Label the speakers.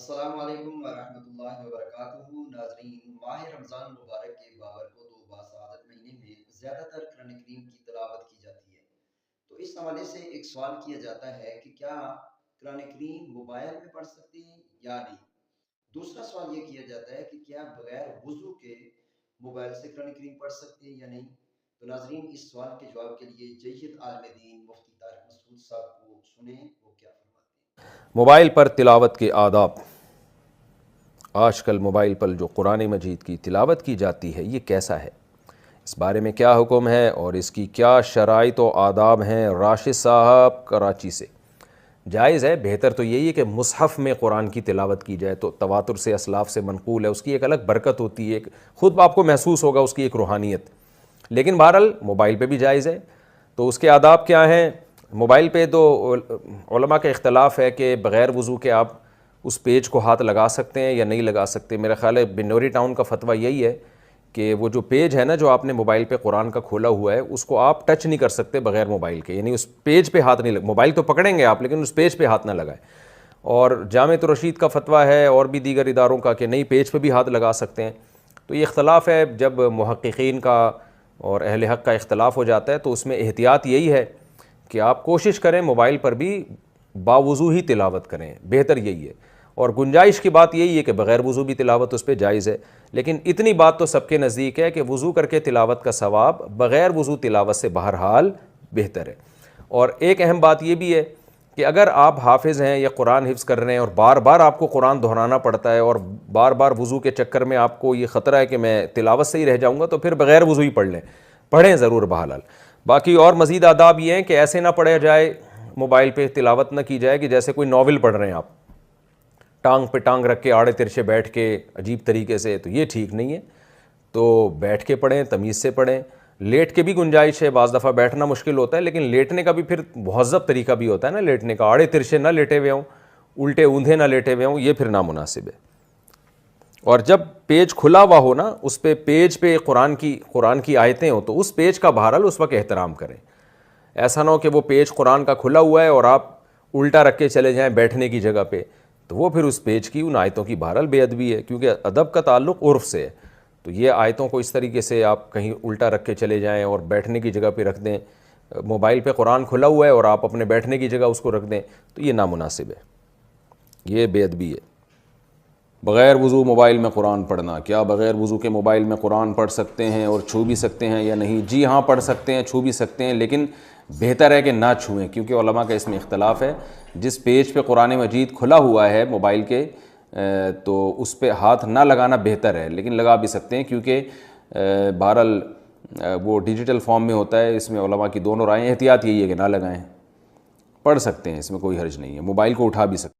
Speaker 1: السلام علیکم ورحمۃ اللہ وبرکاتہ ناظرین، ماہ رمضان المبارک کے بابرکت و باسعادت مہینے میں زیادہ تر قرآن کریم کی تلاوت کی جاتی ہے۔ تو اس حوالے سے ایک سوال کیا جاتا ہے کہ کیا قرآن کریم موبائل میں پڑھ سکتے ہیں یا نہیں۔ دوسرا سوال یہ کیا جاتا ہے کہ کیا بغیر وضو کے موبائل سے قرآن کریم پڑھ سکتے ہیں یا نہیں۔ تو ناظرین، اس سوال کے جواب کے لیے جید عالم دین مفتی طارق مسعود صاحب کو سنیں، وہ کیا فرماتے ہیں۔
Speaker 2: موبائل پر تلاوت کے آداب۔ آج کل موبائل پر جو قرآن مجید کی تلاوت کی جاتی ہے یہ کیسا ہے، اس بارے میں کیا حکم ہے اور اس کی کیا شرائط و آداب ہیں۔ راشد صاحب کراچی سے۔ جائز ہے، بہتر تو یہی ہے کہ مصحف میں قرآن کی تلاوت کی جائے، تو تواتر سے اسلاف سے منقول ہے، اس کی ایک الگ برکت ہوتی ہے، خود آپ کو محسوس ہوگا اس کی ایک روحانیت۔ لیکن بہرحال موبائل پہ بھی جائز ہے۔ تو اس کے آداب کیا ہیں؟ موبائل پہ تو علماء کا اختلاف ہے کہ بغیر وضو کے آپ اس پیج کو ہاتھ لگا سکتے ہیں یا نہیں لگا سکتے۔ میرا خیال ہے بنوری ٹاؤن کا فتویٰ یہی ہے کہ وہ جو پیج ہے نا جو آپ نے موبائل پہ قرآن کا کھولا ہوا ہے، اس کو آپ ٹچ نہیں کر سکتے بغیر موبائل کے، یعنی اس پیج پہ ہاتھ نہیں موبائل تو پکڑیں گے آپ لیکن اس پیج پہ ہاتھ نہ لگائیں۔ اور جامعۃ الرشید کا فتویٰ ہے اور بھی دیگر اداروں کا کہ نہیں، پیج پہ بھی ہاتھ لگا سکتے ہیں۔ تو یہ اختلاف ہے، جب محققین کا اور اہل حق کا اختلاف ہو جاتا ہے تو اس میں احتیاط یہی ہے کہ آپ کوشش کریں موبائل پر بھی باوضو ہی تلاوت کریں، بہتر یہی ہے۔ اور گنجائش کی بات یہی ہے کہ بغیر وضو بھی تلاوت اس پہ جائز ہے، لیکن اتنی بات تو سب کے نزدیک ہے کہ وضو کر کے تلاوت کا ثواب بغیر وضو تلاوت سے بہرحال بہتر ہے۔ اور ایک اہم بات یہ بھی ہے کہ اگر آپ حافظ ہیں یا قرآن حفظ کر رہے ہیں اور بار بار آپ کو قرآن دہرانا پڑتا ہے اور بار بار وضو کے چکر میں آپ کو یہ خطرہ ہے کہ میں تلاوت سے ہی رہ جاؤں گا، تو پھر بغیر وضو ہی پڑھ لیں، پڑھیں ضرور بہرحال۔ باقی اور مزید آداب یہ ہیں کہ ایسے نہ پڑھا جائے، موبائل پہ تلاوت نہ کی جائے کہ جیسے کوئی ناول پڑھ رہے ہیں آپ، ٹانگ پہ ٹانگ رکھ کے آڑے ترچے بیٹھ کے عجیب طریقے سے، تو یہ ٹھیک نہیں ہے۔ تو بیٹھ کے پڑھیں، تمیز سے پڑھیں۔ لیٹ کے بھی گنجائش ہے، بعض دفعہ بیٹھنا مشکل ہوتا ہے لیکن لیٹنے کا بھی پھر مہذب طریقہ بھی ہوتا ہے نا لیٹنے کا، آڑے ترچے نہ لیٹے ہوئے ہوں، الٹے اوندھے نہ لیٹے ہوئے ہوں، یہ پھر نامناسب ہے۔ اور جب پیج کھلا ہوا ہو نا، اس پہ پیج پہ قرآن کی آیتیں ہوں تو اس پیج کا بہرحال اس وقت احترام کریں۔ ایسا نہ ہو کہ وہ پیج قرآن کا کھلا ہوا ہے اور آپ الٹا رکھ کے چلے جائیں بیٹھنے کی جگہ پہ، تو وہ پھر اس پیج کی ان آیتوں کی بہرحال بے ادبی ہے، کیونکہ ادب کا تعلق عرف سے ہے۔ تو یہ آیتوں کو اس طریقے سے آپ کہیں الٹا رکھ کے چلے جائیں اور بیٹھنے کی جگہ پہ رکھ دیں، موبائل پہ قرآن کھلا ہوا ہے اور آپ اپنے بیٹھنے کی جگہ اس کو رکھ دیں، تو یہ نامناسب ہے، یہ بے ادبی ہے۔ بغیر وضو موبائل میں قرآن پڑھنا، کیا بغیر وضو کے موبائل میں قرآن پڑھ سکتے ہیں اور چھو بھی سکتے ہیں یا نہیں؟ جی ہاں، پڑھ سکتے ہیں، چھو بھی سکتے ہیں، لیکن بہتر ہے کہ نہ چھوئیں، کیونکہ علماء کا اس میں اختلاف ہے۔ جس پیج پہ قرآن مجید کھلا ہوا ہے موبائل کے، تو اس پہ ہاتھ نہ لگانا بہتر ہے، لیکن لگا بھی سکتے ہیں کیونکہ بہرحال وہ ڈیجیٹل فارم میں ہوتا ہے۔ اس میں علماء کی دونوں رائیں، احتیاط یہی ہے کہ نہ لگائیں، پڑھ سکتے ہیں، اس میں کوئی حرج نہیں ہے، موبائل کو اٹھا بھی سکتے ہیں۔